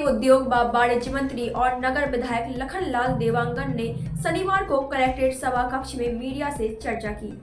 उद्योग व वाणिज्य मंत्री और नगर विधायक लखनलाल देवांगन ने शनिवार को कलेक्ट्रेट सभा कक्ष में मीडिया से चर्चा की।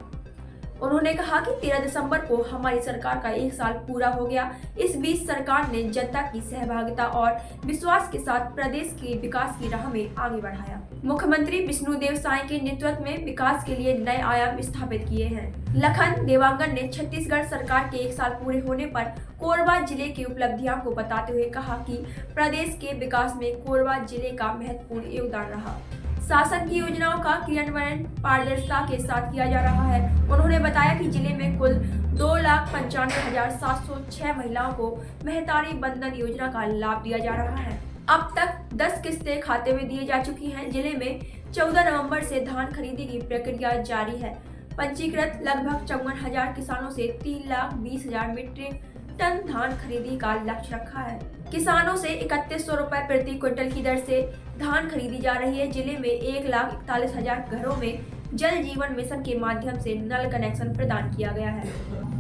उन्होंने कहा कि 13 दिसंबर को हमारी सरकार का 1 साल पूरा हो गया। इस बीच सरकार ने जनता की सहभागिता और विश्वास के साथ प्रदेश के विकास की राह में आगे बढ़ाया। मुख्यमंत्री विष्णुदेव साय के नेतृत्व में विकास के लिए नए आयाम स्थापित किए हैं। लखन देवांगन ने छत्तीसगढ़ सरकार के 1 साल पूरे होने पर कोरबा जिले की उपलब्धियों को बताते हुए कहा कि प्रदेश के विकास में कोरबा जिले का महत्वपूर्ण योगदान रहा। शासन की योजनाओं का क्रियान्वयन पारदर्शिता के साथ किया जा रहा है। उन्होंने बताया कि जिले में कुल 2,95,706 महिलाओं को महतारी बंधन योजना का लाभ दिया जा रहा है। अब तक 10 किस्तें खाते में दिए जा चुकी हैं। जिले में 14 नवंबर से धान खरीदी की प्रक्रिया जारी है। पंजीकृत लगभग 54,000 किसानों से 3,20,000 मीट्रिक टन धान खरीदी का लक्ष्य रखा है। किसानों से 3100 रुपए प्रति क्विंटल की दर से धान खरीदी जा रही है। जिले में 1,41,000 घरों में जल जीवन मिशन के माध्यम से नल कनेक्शन प्रदान किया गया है।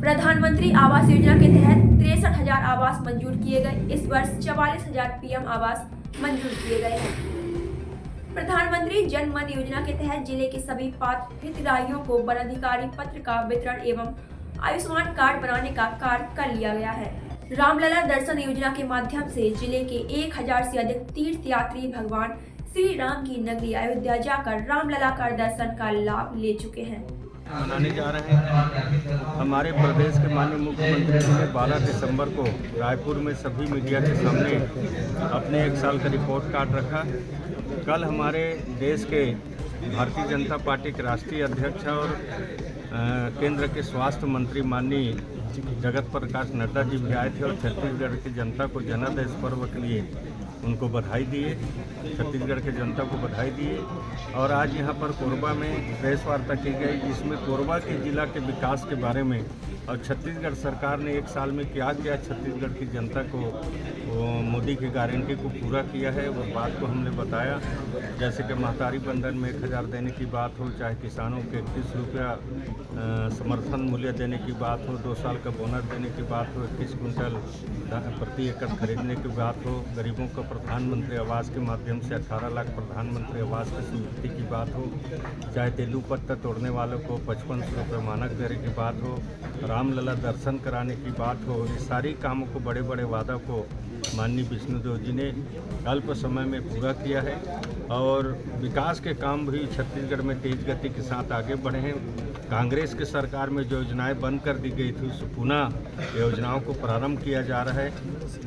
प्रधानमंत्री आवास योजना के तहत 63,000 आवास मंजूर किए गए। इस वर्ष 44,000 पीएम आवास मंजूर किए गए हैं। प्रधानमंत्री जन मन योजना के तहत जिले के सभी पात्र हितग्राहियों को वनाधिकारी पत्र का वितरण एवं आयुष्मान कार्ड बनाने का कार्य कर लिया गया है। रामलला दर्शन योजना के माध्यम से जिले के 1000 से अधिक तीर्थ यात्री भगवान श्री राम की नगरी अयोध्या जाकर रामलला का दर्शन का लाभ ले चुके हैं। मनाने जा रहे हैं। हमारे प्रदेश के माननीय मुख्यमंत्री जी ने 12 दिसंबर को रायपुर में सभी मीडिया के सामने अपने 1 साल का रिपोर्ट कार्ड रखा। कल हमारे देश के भारतीय जनता पार्टी के राष्ट्रीय अध्यक्ष और केंद्र के स्वास्थ्य मंत्री माननीय जगत प्रकाश नड्डा जी भी आए थे और छत्तीसगढ़ की जनता को जनादेश पर्व के लिए उनको बधाई दिए, छत्तीसगढ़ के जनता को बधाई दिए। और आज यहाँ पर कोरबा में प्रेस वार्ता की गई जिसमें कोरबा के जिला के विकास के बारे में और छत्तीसगढ़ सरकार ने 1 साल में क्या किया छत्तीसगढ़ की जनता को मोदी की गारंटी को पूरा किया है वो बात को हमने बताया। जैसे कि महतारी बंधन में 1,000 देने की बात हो, चाहे किसानों के 31 रुपया समर्थन मूल्य देने की बात हो, 2 साल का बोनस देने की बात हो, 21 कुंटल प्रति एकड़ खरीदने की बात हो, गरीबों को प्रधानमंत्री आवास के माध्यम से 18 लाख प्रधानमंत्री आवास की स्वीकृति की बात हो, चाहे तेलू पत्ता तोड़ने वालों को 5500 रुपये मानक देने की बात हो, रामलला दर्शन कराने की बात हो, ये सारी कामों को बड़े बड़े वादा को माननीय विष्णुदेव जी ने अल्प समय में पूरा किया है। और विकास के काम भी छत्तीसगढ़ में तेज गति के साथ आगे बढ़े हैं। कांग्रेस की सरकार में जो योजनाएं बंद कर दी गई थी उस पुनः योजनाओं को प्रारंभ किया जा रहा है।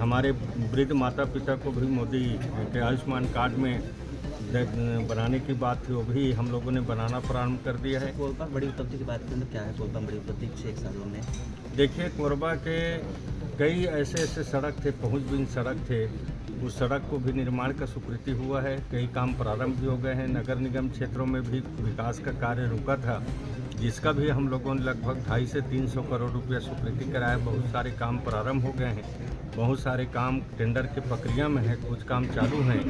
हमारे वृद्ध माता पिता को भी मोदी के आयुष्मान कार्ड में बनाने की बात थी वो भी हम लोगों ने बनाना प्रारंभ कर दिया है। कोरबा बड़ी उपलब्धि की बात करें तो क्या है कोरबा बड़ी उपलब्धि पिछले 1 सालों में? देखिए, कोरबा के कई ऐसे सड़क थे, पहुँचबिन सड़क थे, उस सड़क को भी निर्माण का स्वीकृति हुआ है। कई काम प्रारंभ भी हो गए हैं। नगर निगम क्षेत्रों में भी विकास का कार्य रुका था जिसका भी हम लोगों ने लगभग 250 से 300 करोड़ रुपया स्वीकृति कराया। बहुत सारे काम प्रारंभ हो गए हैं, बहुत सारे काम टेंडर की प्रक्रिया में है, कुछ काम चालू हैं,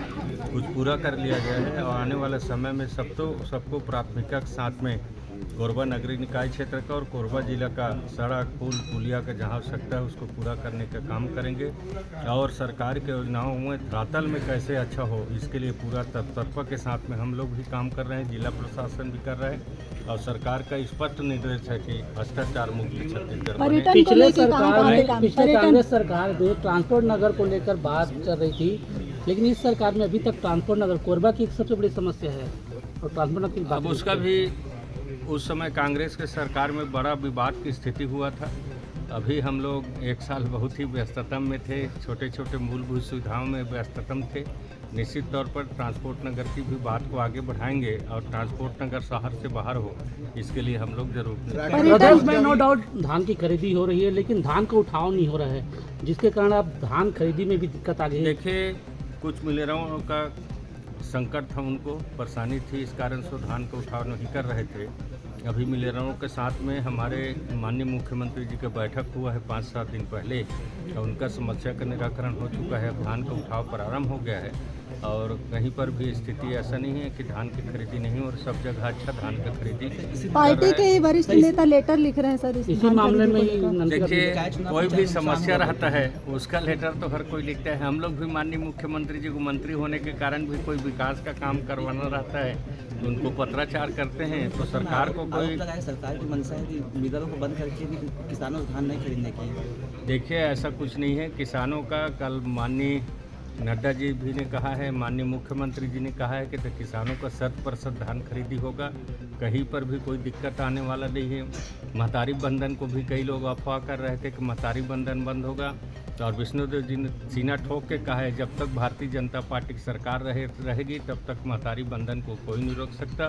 कुछ पूरा कर लिया गया है और आने वाले समय में सबको प्राथमिकता के साथ में कोरबा नगरीय निकाय क्षेत्र का और कोरबा जिला का सड़क पुल पुलिया का जहाँ आवश्यकता है उसको पूरा करने का काम करेंगे। और सरकार की योजनाओं में धरातल में कैसे अच्छा हो इसके लिए पूरा तत्परता के साथ में हम लोग भी काम कर रहे हैं, जिला प्रशासन भी कर रहा है और सरकार का स्पष्ट निर्देश है कि भ्रष्टाचार मुक्त छत्तीसगढ़ बने। पिछले कांग्रेस सरकार जो ट्रांसपोर्ट नगर को लेकर बात चल रही थी, लेकिन इस सरकार में अभी तक ट्रांसपोर्ट नगर कोरबा की एक सबसे बड़ी समस्या है और ट्रांसपोर्ट नगर की अब उसका भी उस समय कांग्रेस के सरकार में बड़ा विवाद की स्थिति हुआ था। अभी हम लोग 1 साल बहुत ही व्यस्ततम में थे, छोटे छोटे मूलभूत सुविधाओं में व्यस्ततम थे। निश्चित तौर पर ट्रांसपोर्ट नगर की भी बात को आगे बढ़ाएंगे और ट्रांसपोर्ट नगर शहर से बाहर हो इसके लिए हम लोग जरूर। प्रदेश में नो डाउट धान की खरीदी हो रही है लेकिन धान का उठाव नहीं हो रहा है जिसके कारण अब धान खरीदी में भी दिक्कत आ गई है। देखिए, कुछ मिलरों का संकट था, उनको परेशानी थी, इस कारण से धान का उठाव नहीं कर रहे थे। अभी मिलरों के साथ में हमारे माननीय मुख्यमंत्री जी का बैठक हुआ है 5-7 दिन पहले और उनका समस्या का निराकरण हो चुका है। धान का उठाव प्रारंभ हो गया है और कहीं पर भी स्थिति ऐसा नहीं है कि धान की खरीदी नहीं, और सब जगह अच्छा धान का खरीदी। पार्टी के ही वरिष्ठ नेता लेटर लिख रहे हैं सर इसी मामले में ही देखिए, कोई भी समस्या रहता है उसका लेटर तो हर कोई लिखता है। हम लोग भी माननीय मुख्यमंत्री जी को मंत्री होने के कारण भी कोई विकास का काम करवाना रहता है तो उनको पत्राचार करते हैं। तो सरकार को कोई सरकार की मंशा है कि मिलरों को बंद करके भी किसानों को धान नहीं खरीदने की। देखिए, ऐसा कुछ नहीं है। किसानों का कल माननीय नड्डा जी भी ने कहा है, माननीय मुख्यमंत्री जी ने कहा है कि तो किसानों का 100% धान खरीदी होगा, कहीं पर भी कोई दिक्कत आने वाला नहीं है। महतारी बंधन को भी कई लोग अफवाह कर रहे थे कि महतारी बंधन बंद होगा, और विष्णुदेव जी ने सीना ठोक के कहा है जब तक भारतीय जनता पार्टी की सरकार रहेगी तब तक महतारी बंधन को कोई नहीं रोक सकता।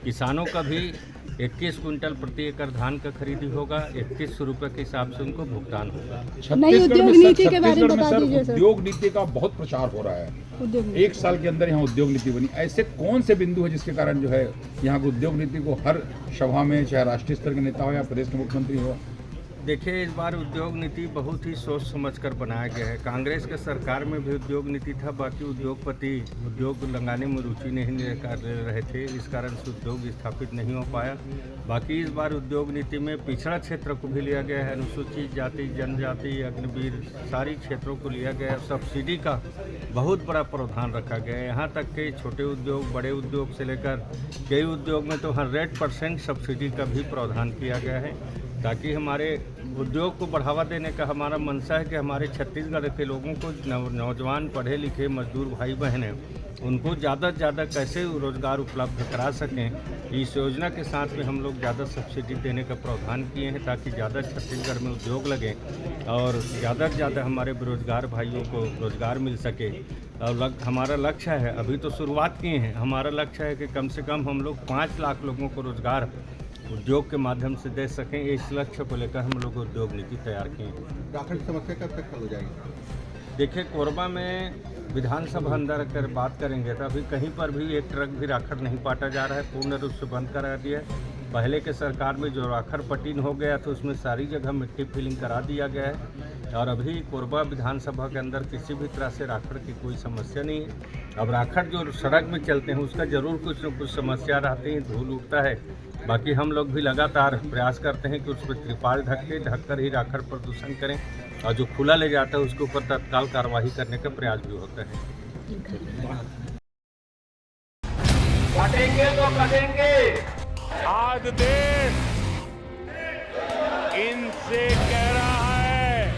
किसानों का भी 21 क्विंटल प्रति एकड़ धान का खरीदी होगा, 31 रुपये के हिसाब से उनको भुगतान होगा। नई उद्योग नीति के बारे में बता दीजिए सर। उद्योग नीति का बहुत प्रचार हो रहा है। एक साल के अंदर यहाँ उद्योग नीति बनी। ऐसे कौन से बिंदु है जिसके कारण जो है यहाँ की उद्योग नीति को हर सभा में, चाहे राष्ट्रीय स्तर के नेता हो या प्रदेश के मुख्यमंत्री हो? देखिए, इस बार उद्योग नीति बहुत ही सोच समझकर बनाया गया है। कांग्रेस के सरकार में भी उद्योग नीति था, बाकी उद्योगपति उद्योग लगाने में रुचि नहीं कर रहे थे, इस कारण से उद्योग स्थापित नहीं हो पाया। बाकी इस बार उद्योग नीति में पिछड़ा क्षेत्र को भी लिया गया है, अनुसूचित जाति, जनजाति, अग्निवीर, सारी क्षेत्रों को लिया गया है। सब्सिडी का बहुत बड़ा प्रावधान रखा गया है। यहाँ तक कि छोटे उद्योग, बड़े उद्योग से लेकर कई उद्योग में तो 100% सब्सिडी का भी प्रावधान किया गया है, ताकि हमारे उद्योग को बढ़ावा देने का हमारा मंशा है कि हमारे छत्तीसगढ़ के लोगों को, नौजवान पढ़े लिखे मजदूर भाई बहन हैं, उनको ज़्यादा से ज़्यादा कैसे रोज़गार उपलब्ध करा सकें। इस योजना के साथ में हम लोग ज़्यादा सब्सिडी देने का प्रावधान किए हैं ताकि ज़्यादा छत्तीसगढ़ में उद्योग लगें और ज़्यादा से ज़्यादा हमारे बेरोजगार भाइयों को रोज़गार मिल सके। और हमारा लक्ष्य है, अभी तो शुरुआत किए हैं, हमारा लक्ष्य है कि कम से कम हम लोग 5 लाख लोगों को रोज़गार उद्योग के माध्यम से दे सकें। इस लक्ष्य को लेकर हम लोग उद्योग नीति तैयार किए हैं। राखड़ की समस्या कब तक हल हो जाएगी? देखिए, कोरबा में विधानसभा अंदर कर बात करेंगे तो अभी कहीं पर भी एक ट्रक भी राखड़ नहीं पाटा जा रहा है, पूर्ण रूप से बंद करा दिया है। पहले के सरकार में जो राखड़ पटीन हो गया तो उसमें सारी जगह मिट्टी फिलिंग करा दिया गया है, और अभी कोरबा विधानसभा के अंदर किसी भी तरह से राखड़ की कोई समस्या नहीं है। अब राखड़ जो सड़क में चलते हैं उसका ज़रूर कुछ न कुछ समस्या रहती है, धूल उठता है। बाकी हम लोग भी लगातार प्रयास करते हैं कि उस पर त्रिपाल ढककर ही राखड़ प्रदूषण करें, और जो खुला ले जाता है उसके ऊपर तत्काल कार्रवाई करने का प्रयास भी होता है। कटेंगे तो कटेंगे। आज देश इनसे कह रहा है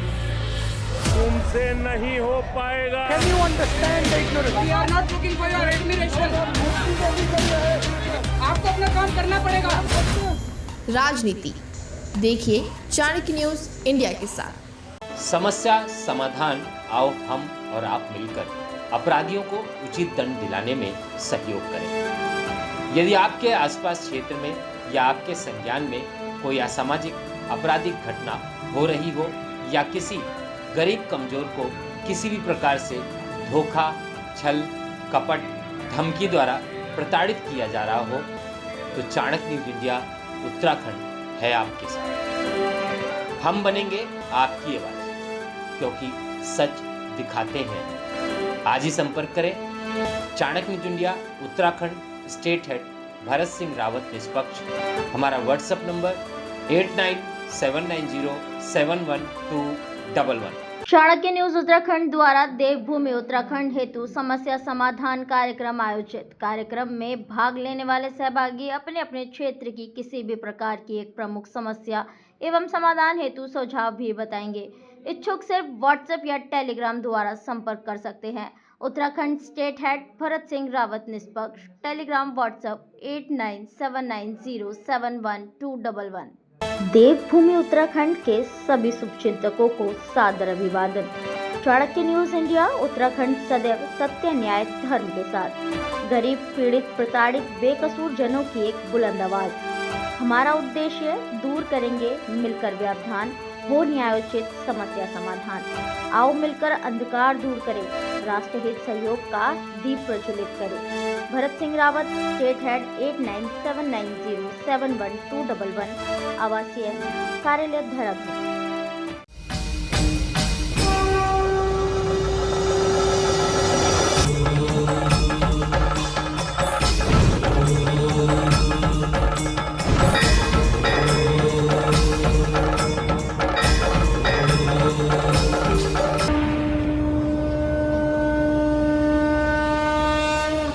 तुमसे नहीं हो पाएगा। Can you understand the ignorance? We are not looking for your admiration. आपको अपना काम करना पड़ेगा। राजनीति देखिए चाणक्य न्यूज इंडिया के साथ। समस्या समाधान, आओ हम और आप मिलकर अपराधियों को उचित दंड दिलाने में सहयोग करें। यदि आपके आसपास क्षेत्र में या आपके संज्ञान में कोई असामाजिक आपराधिक घटना हो रही हो या किसी गरीब कमजोर को किसी भी प्रकार से धोखा, छल, कपट, धमकी द्वारा प्रताड़ित किया जा रहा हो तो चाणक्य न्यूज इंडिया उत्तराखंड है आपके साथ। हम बनेंगे आपकी आवाज, क्योंकि सच दिखाते हैं। आज ही संपर्क करें। Chanakya news India Uttarakhand state head Bharat Singh Rawat निष्पक्ष। हमारा WhatsApp number 8979071211। Chanakya news Uttarakhand द्वारा देवभूमि उत्तराखंड हेतु समस्या समाधान कार्यक्रम आयोजित। कार्यक्रम में भाग लेने वाले सहभागी अपने अपने क्षेत्र की किसी भी प्रकार की एक प्रमुख समस्या एवं समाधान हेतु सुझाव भी बताएंगे। इच्छुक सिर्फ व्हाट्सएप या टेलीग्राम द्वारा संपर्क कर सकते हैं। उत्तराखंड स्टेट हेड भरत सिंह रावत निष्पक्ष। Telegram WhatsApp 8979071211। देवभूमि उत्तराखंड के सभी शुभचिंतकों को सादर अभिवादन। चाणक्य न्यूज इंडिया उत्तराखंड सदैव सत्य, न्याय, धर्म के साथ। गरीब, पीड़ित, प्रताड़ित, बेकसूर जनों की एक बुलंद आवाज। हमारा उद्देश्य दूर करेंगे मिलकर व्यवधान, हो न्यायोचित समस्या समाधान। आओ मिलकर अंधकार दूर करें, राष्ट्रहित सहयोग का दीप प्रज्वलित करें। भरत सिंह रावत, स्टेट हेड 8979071211, आवासीय कार्यालय धराधर।